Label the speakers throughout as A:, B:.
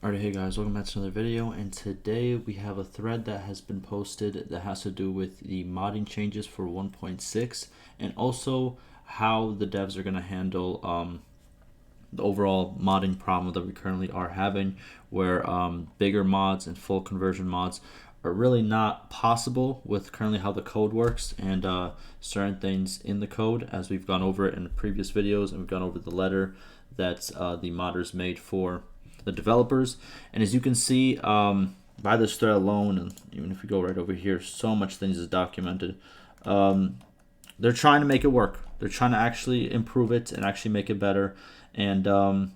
A: Alright, hey guys, welcome back to another video, and today we have a thread that has been posted that has to do with the modding changes for 1.6 and also how the devs are going to handle the overall modding problem that we currently are having, where bigger mods and full conversion mods are really not possible with currently how the code works and certain things in the code, as we've gone over it in previous videos, and we've gone over the letter that the modders made for the developers. And as you can see by this thread alone, and even if we go right over here, so much things is documented. They're trying to make it work. They're trying to actually improve it and actually make it better. And we're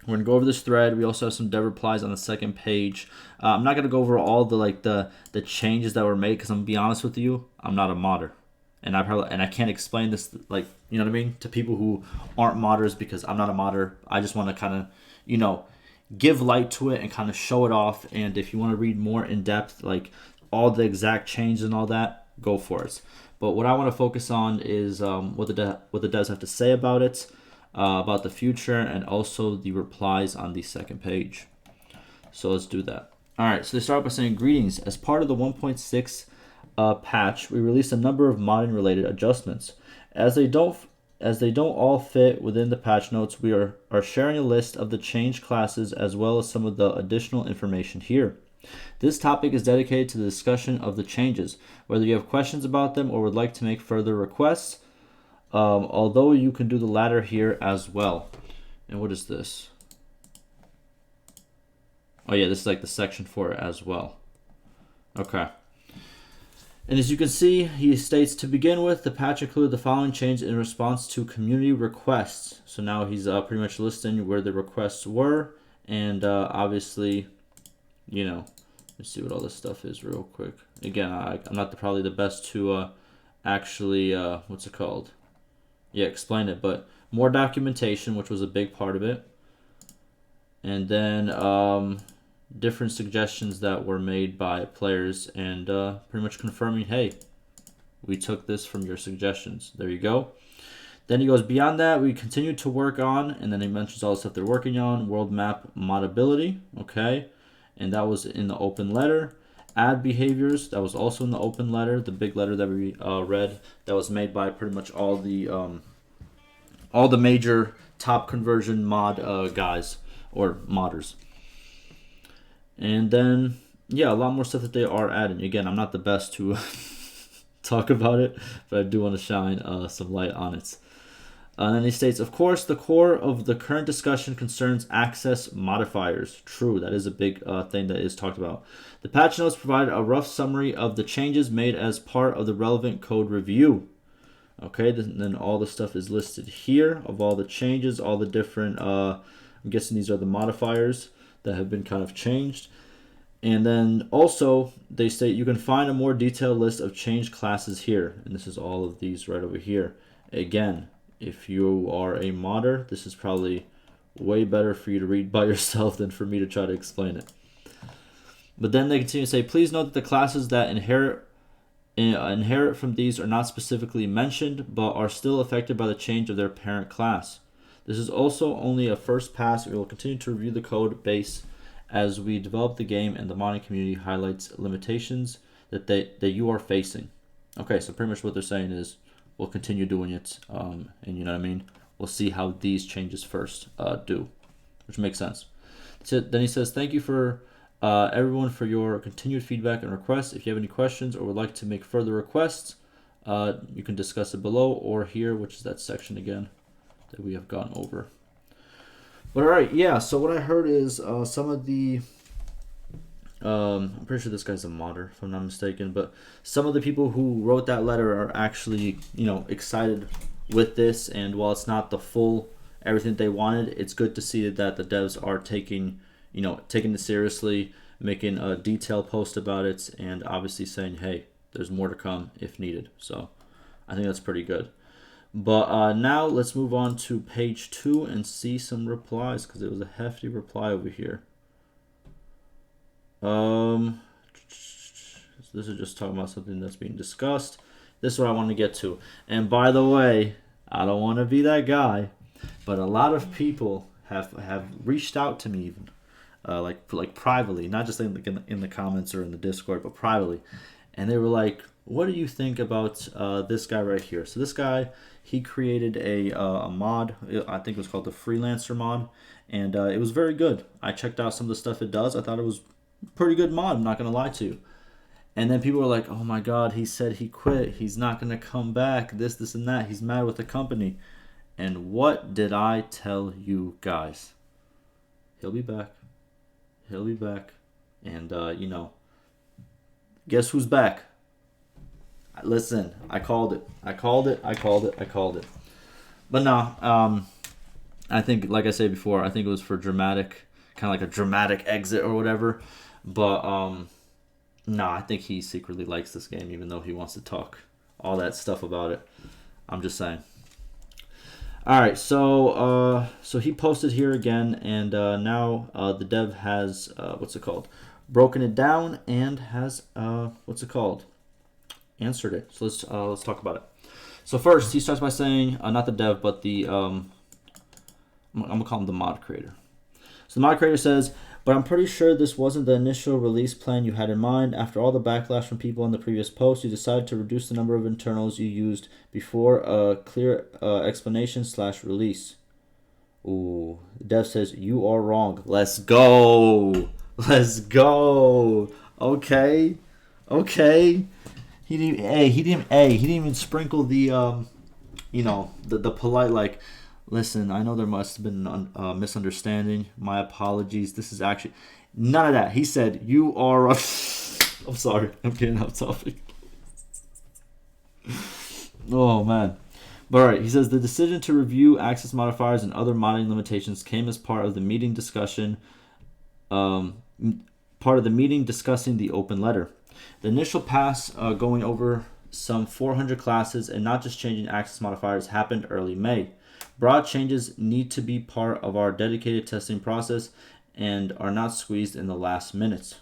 A: gonna go over this thread. We also have some dev replies on the second page. I'm not gonna go over all the changes that were made, because I'm gonna be honest with you, I'm not a modder. And I can't explain this, like, you know what I mean, to people who aren't modders, because I'm not a modder. I just want to kind of, you know, give light to it and kind of show it off. And if you want to read more in depth, like all the exact changes and all that, go for it. But what I want to focus on is what the devs have to say about it, about the future, and also the replies on the second page. So let's do that. All right, so they start by saying, greetings. As part of the 1.6 patch, we released a number of modding related adjustments. As they don't all fit within the patch notes, we are sharing a list of the changed classes as well as some of the additional information here. This topic is dedicated to the discussion of the changes, whether you have questions about them or would like to make further requests, although you can do the latter here as well. And what is this? Oh yeah, this is like the section for it as well. Okay. And as you can see, he states, to begin with, the patch included the following change in response to community requests. So now he's pretty much listing where the requests were, and obviously, you know, let's see what all this stuff is real quick. Again, I'm not probably the best to actually, what's it called? Yeah, explain it, but more documentation, which was a big part of it. And then different suggestions that were made by players, and pretty much confirming, hey, we took this from your suggestions. There you go. Then he goes, beyond that, we continue to work on, and then he mentions all the stuff they're working on. World map modability, okay, and that was in the open letter. Ad behaviors, that was also in the open letter, the big letter that we read, that was made by pretty much all the major top conversion mod guys or modders. And then, yeah, a lot more stuff that they are adding. Again, I'm not the best to talk about it, but I do want to shine some light on it. And then he states, of course, the core of the current discussion concerns access modifiers. True, that is a big thing that is talked about. The patch notes provide a rough summary of the changes made as part of the relevant code review. Okay, then all the stuff is listed here of all the changes, all the different, I'm guessing these are the modifiers that have been kind of changed. And then also they state you can find a more detailed list of changed classes here, and this is all of these right over here. Again, if you are a modder, this is probably way better for you to read by yourself than for me to try to explain it. But then they continue to say, please note that the classes that inherit from these are not specifically mentioned, but are still affected by the change of their parent class. This is also only a first pass. We will continue to review the code base as we develop the game, and the modding community highlights limitations that you are facing. Okay, so pretty much what they're saying is we'll continue doing it, and you know what I mean? We'll see how these changes first do, which makes sense. So then he says, thank you for everyone for your continued feedback and requests. If you have any questions or would like to make further requests, you can discuss it below or here, which is that section again that we have gone over. But all right, yeah, so what I heard is some of the I'm pretty sure this guy's a modder if I'm not mistaken, but some of the people who wrote that letter are actually, you know, excited with this. And while it's not the full everything they wanted, it's good to see that the devs are taking it seriously, making a detailed post about it, and obviously saying, hey, there's more to come if needed. So I think that's pretty good. But now let's move on to page 2 and see some replies, because it was a hefty reply over here. This is just talking about something that's being discussed. This is what I want to get to. And by the way, I don't want to be that guy, but a lot of people have reached out to me even like privately, not just in the comments or in the Discord, but privately. And they were like, "What do you think about this guy right here?" So this guy, he created a mod. I think it was called the Freelancer mod, and it was very good. I checked out some of the stuff it does. I thought it was a pretty good mod. I'm not gonna lie to you. And then people were like, "Oh my God, he said he quit. He's not gonna come back. This, and that. He's mad with the company." And what did I tell you guys? He'll be back. He'll be back. And guess who's back? Listen, I called it. I called it. But no, I think, like I said before, I think it was for dramatic, kind of like a dramatic exit or whatever. But no, I think he secretly likes this game, even though he wants to talk all that stuff about it. I'm just saying. All right, so he posted here again, and now the dev has broken it down and has answered it. So let's talk about it. So first, he starts by saying, not the dev, but the I'm gonna call him the mod creator. So the mod creator says, "But I'm pretty sure this wasn't the initial release plan you had in mind. After all the backlash from people in the previous post, you decided to reduce the number of internals you used before a clear explanation/release." Ooh, the dev says, "You are wrong." Let's go. Let's go. Okay. He didn't even sprinkle the the polite, like, "Listen, I know there must have been a misunderstanding. My apologies. This is actually..." None of that. He said, "You are..." I'm sorry. I'm getting off topic. Oh, man. But all right. He says, "The decision to review access modifiers and other modding limitations came as part of the meeting discussion, discussing the open letter. The initial pass going over some 400 classes and not just changing access modifiers happened early May. Broad changes need to be part of our dedicated testing process and are not squeezed in the last minutes."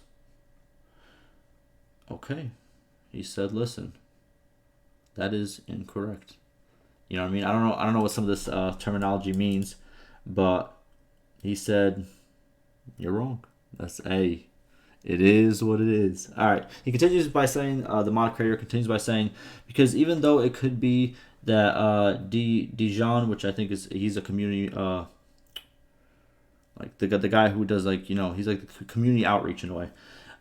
A: Okay. He said, "Listen, that is incorrect." You know what I mean? I don't know what some of this terminology means, but he said, "You're wrong." It is what it is. All right. He continues by saying, the mod creator continues by saying, "Because even though it could be that Dijon, which I think he's a community, like the guy who does, like, he's like the community outreach in a way,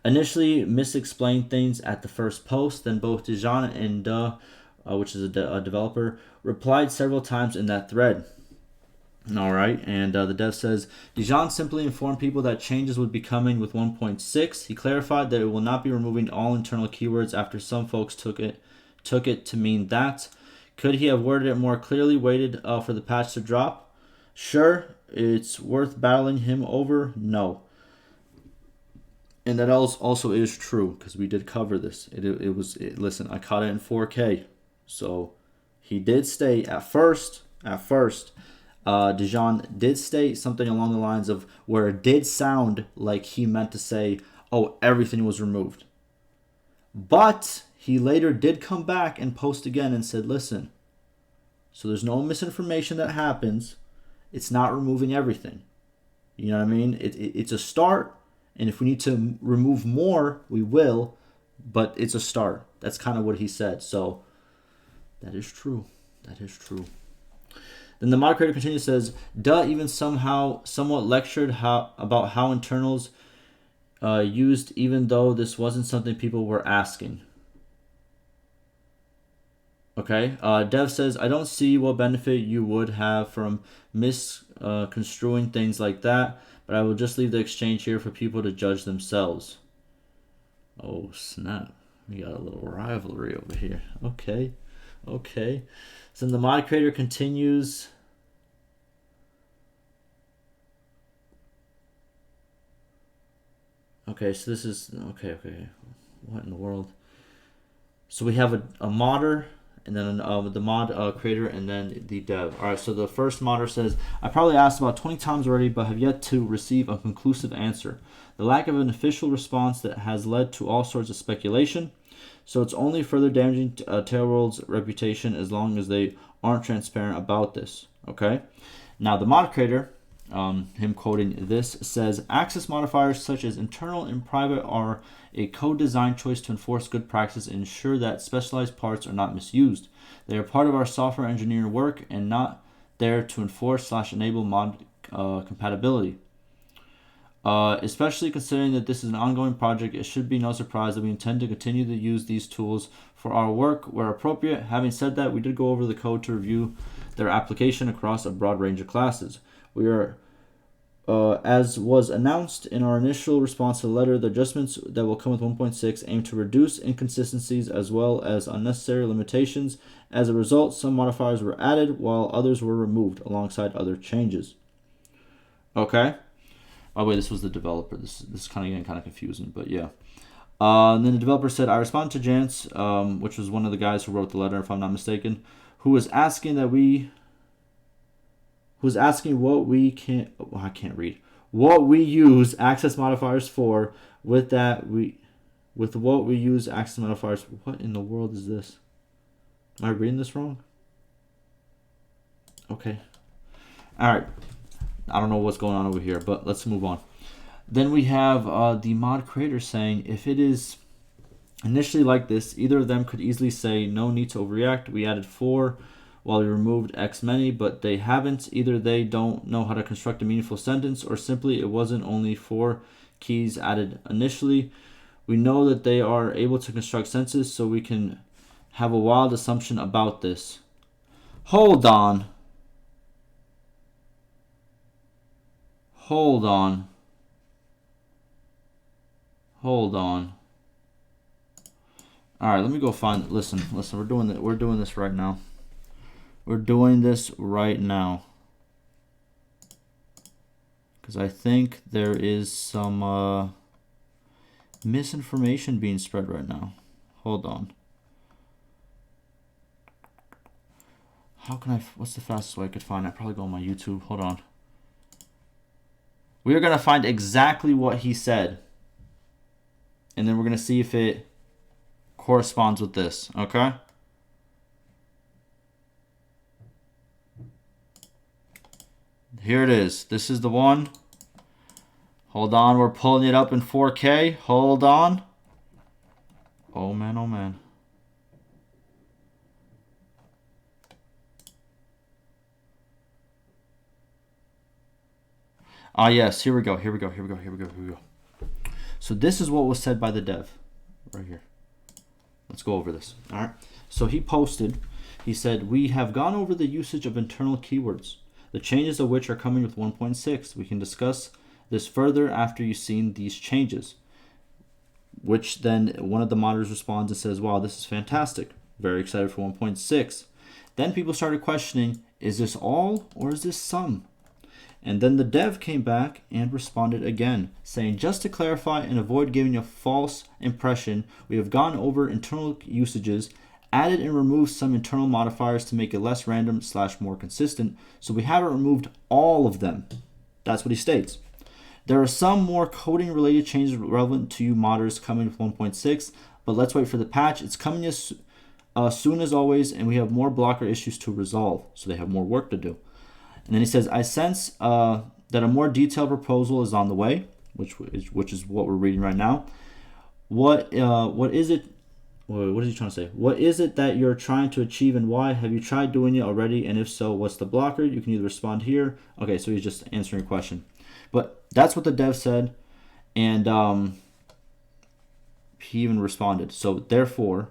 A: initially misexplained things at the first post, then both Dijon and which is a developer, replied several times in that thread." All right, and the dev says, "Dijon simply informed people that changes would be coming with 1.6. He clarified that it will not be removing all internal keywords after some folks took it to mean that. Could he have worded it more clearly, waited for the patch to drop? Sure, it's worth battling him over? No." And that also is true, because we did cover this. Listen, I caught it in 4K. So he did state at first, Dijon did state something along the lines of where it did sound like he meant to say, "Oh, everything was removed." But he later did come back and post again and said, "Listen, so there's no misinformation that happens. It's not removing everything." You know what I mean? It's a start, and if we need to remove more, we will, but it's a start. That's kind of what he said. So that is true. Then the mod creator continues, says, "Duh even somewhat lectured about how internals used, even though this wasn't something people were asking." Okay. Dev says, "I don't see what benefit you would have from misconstruing things like that, but I will just leave the exchange here for people to judge themselves." Oh, snap. We got a little rivalry over here. Okay. So then the mod creator continues. Okay, so this is... Okay. What in the world? So we have a modder, and then the mod creator, and then the dev. All right, so the first modder says, "I probably asked about 20 times already, but have yet to receive a conclusive answer. The lack of an official response that has led to all sorts of speculation. So it's only further damaging Tailworld's reputation as long as they aren't transparent about this." Okay. Now the mod creator, him quoting this, says, access modifiers such as internal and private are a co-design choice to enforce good practice and ensure that specialized parts are not misused. They are part of our software engineering work and not there to enforce/enable mod compatibility. Especially considering that this is an ongoing project, it should be no surprise that we intend to continue to use these tools for our work where appropriate. Having said that, we did go over the code to review their application across a broad range of classes. We are, as was announced in our initial response to the letter, the adjustments that will come with 1.6 aim to reduce inconsistencies as well as unnecessary limitations. As a result, some modifiers were added while others were removed alongside other changes. Okay. Oh wait, this was the developer. This is kind of getting kind of confusing, but yeah. And then the developer said, I responded to Jance, which was one of the guys who wrote the letter, if I'm not mistaken, who was asking what we can. Oh, I can't read. What we use access modifiers for. With what we use access modifiers. What in the world is this? Am I reading this wrong? Okay. All right. I don't know what's going on over here, but let's move on. Then we have the mod creator saying, if it is initially like this, either of them could easily say, no need to overreact. We added 4 while we removed X many, but they haven't. Either they don't know how to construct a meaningful sentence, or simply it wasn't only 4 keys added initially. We know that they are able to construct sentences, so we can have a wild assumption about this. Hold on. Hold on. All right, let me go find. Listen. We're doing this right now. Because I think there is some misinformation being spread right now. Hold on. What's the fastest way I could find? I'd probably go on my YouTube. Hold on. We are going to find exactly what he said. And then we're going to see if it corresponds with this. Okay? Here it is. This is the one. Hold on. We're pulling it up in 4K. Hold on. Oh, man. Oh, man. Ah, yes, here we go. So this is what was said by the dev right here. Let's go over this. All right. So he said, we have gone over the usage of internal keywords, the changes of which are coming with 1.6. We can discuss this further after you've seen these changes. Which then one of the modders responds and says, wow, this is fantastic. Very excited for 1.6. Then people started questioning, is this all or is this some? And then the dev came back and responded again, saying, just to clarify and avoid giving a false impression, we have gone over internal usages, added and removed some internal modifiers to make it less random / more consistent, so we haven't removed all of them. That's what he states. There are some more coding related changes relevant to you modders coming with 1.6, but let's wait for the patch. It's coming as soon as always, and we have more blocker issues to resolve, so they have more work to do. And then he says, I sense that a more detailed proposal is on the way, which is what we're reading right now. What is it? What is he trying to say? What is it that you're trying to achieve and why? Have you tried doing it already? And if so, what's the blocker? You can either respond here. Okay, so he's just answering a question. But that's what the dev said. And he even responded. So therefore,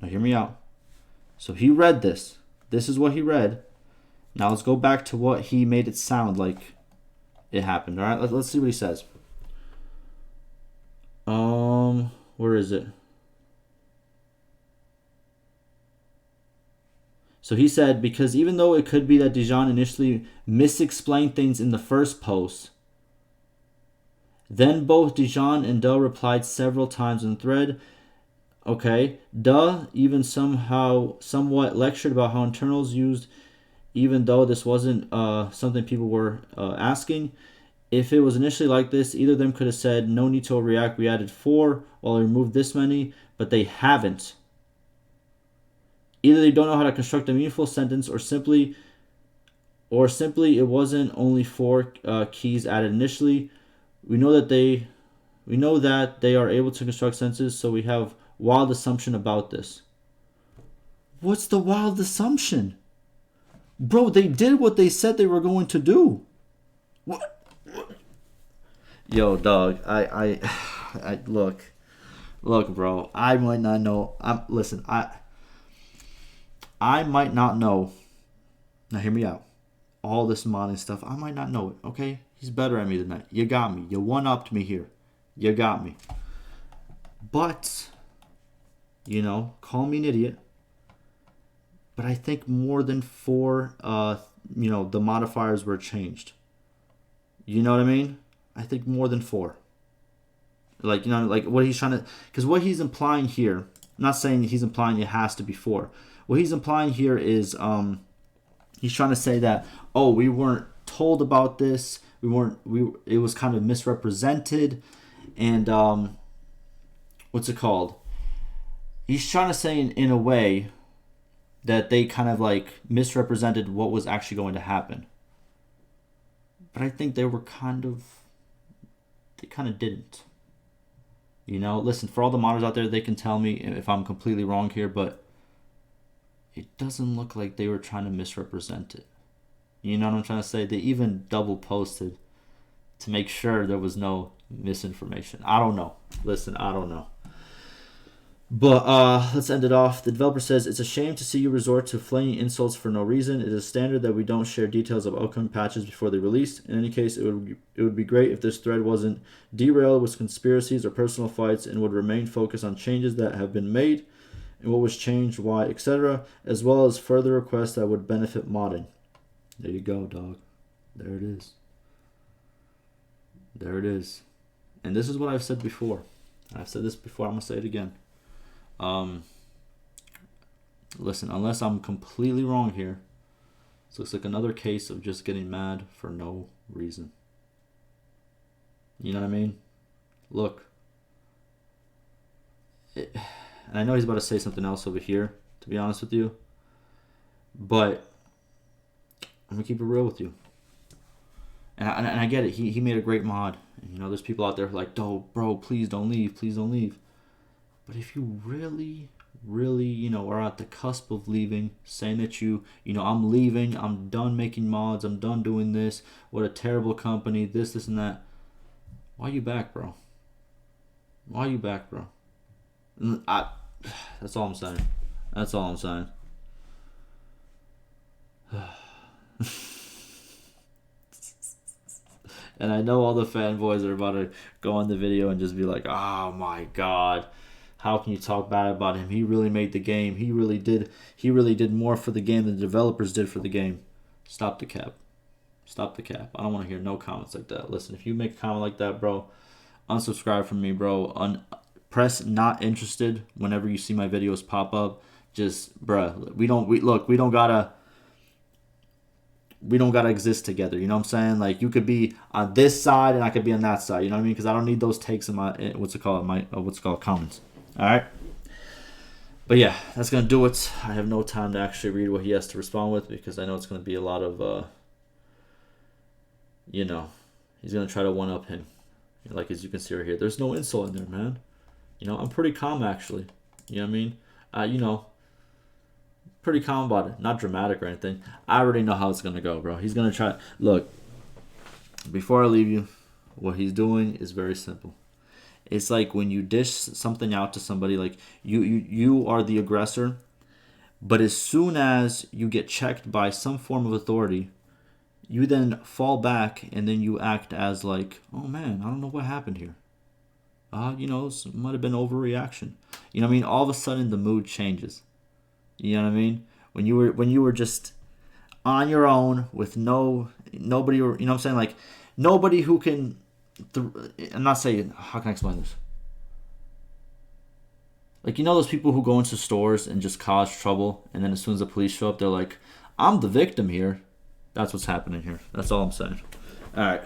A: now hear me out. So he read this. This is what he read. Now let's go back to what he made it sound like it happened. All right, let's see what he says. Where is it? So he said, because even though it could be that Dijon initially misexplained things in the first post, then both Dijon and Duh replied several times in the thread. Okay, Duh even somewhat lectured about how internals used, even though this wasn't something people were asking. If it was initially like this, either of them could have said, no need to overreact, we added 4 while we removed this many, but they haven't. Either they don't know how to construct a meaningful sentence, or simply or simply it wasn't only 4 keys added initially. We know that they are able to construct sentences, so we have wild assumption about this. What's the wild assumption? Bro, they did what they said they were going to do. What? Yo, dog, I look, bro. I might not know. I might not know. Now, hear me out. All this modding stuff, I might not know it. Okay, he's better at me than that. You got me. You one-upped me here. You got me. But, call me an idiot. But I think more than 4, the modifiers were changed. You know what I mean? I think more than 4. Like what he's trying to... Because what he's implying here... I'm not saying he's implying it has to be 4. What he's implying here is... he's trying to say that, oh, we weren't told about this. It was kind of misrepresented. And... what's it called? He's trying to say in a way... that they kind of misrepresented what was actually going to happen. But I think they kind of didn't. Listen, for all the modders out there, they can tell me if I'm completely wrong here, but it doesn't look like they were trying to misrepresent it. You know what I'm trying to say? They even double posted to make sure there was no misinformation. I don't know. Listen, I don't know. But let's end it off. The developer says, it's a shame to see you resort to flinging insults for no reason. It is standard that we don't share details of upcoming patches before they release. In any case, it would be great if this thread wasn't derailed with conspiracies or personal fights and would remain focused on changes that have been made and what was changed, why, etc., as well as further requests that would benefit modding. There you go, dog. There it is. There it is. And this is what I've said before. I've said this before. I'm going to say it again. Listen, unless I'm completely wrong here, this looks like another case of just getting mad for no reason. You know what I mean? Look. And I know he's about to say something else over here, to be honest with you. But I'm going to keep it real with you. And I get it. He made a great mod. And, there's people out there who are like, oh, bro, please don't leave. Please don't leave. But if you really, are at the cusp of leaving, saying that I'm leaving, I'm done making mods, I'm done doing this, what a terrible company, this, and that. Why are you back, bro? Why are you back, bro? That's all I'm saying. That's all I'm saying. And I know all the fanboys are about to go on the video and just be like, oh my God. How can you talk bad about him? He really made the game. He really did more for the game than the developers did for the game. Stop the cap. Stop the cap. I don't want to hear no comments like that. Listen, if you make a comment like that, bro, unsubscribe from me, bro. Press not interested whenever you see my videos pop up. Just, bruh, we don't gotta exist together. You know what I'm saying? Like, you could be on this side and I could be on that side. You know what I mean? Because I don't need those takes in my comments. All right. But yeah, that's going to do it. I have no time to actually read what he has to respond with because I know it's going to be a lot of, he's going to try to one-up him. Like, as you can see right here, there's no insult in there, man. I'm pretty calm, actually. You know what I mean? Pretty calm about it. Not dramatic or anything. I already know how it's going to go, bro. He's going to try. Look, before I leave you, what he's doing is very simple. It's like when you dish something out to somebody, like you are the aggressor, but as soon as you get checked by some form of authority, you then fall back and then you act as like, oh man, I don't know what happened here. This might have been overreaction. You know what I mean? All of a sudden the mood changes. You know what I mean? When you were just on your own with nobody, you know what I'm saying? Like, nobody who can... I'm not saying... How can I explain this? Like, those people who go into stores and just cause trouble, and then as soon as the police show up, they're like, I'm the victim here. That's what's happening here. That's all I'm saying. All right.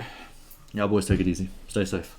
A: Y'all boys take it easy. Stay safe.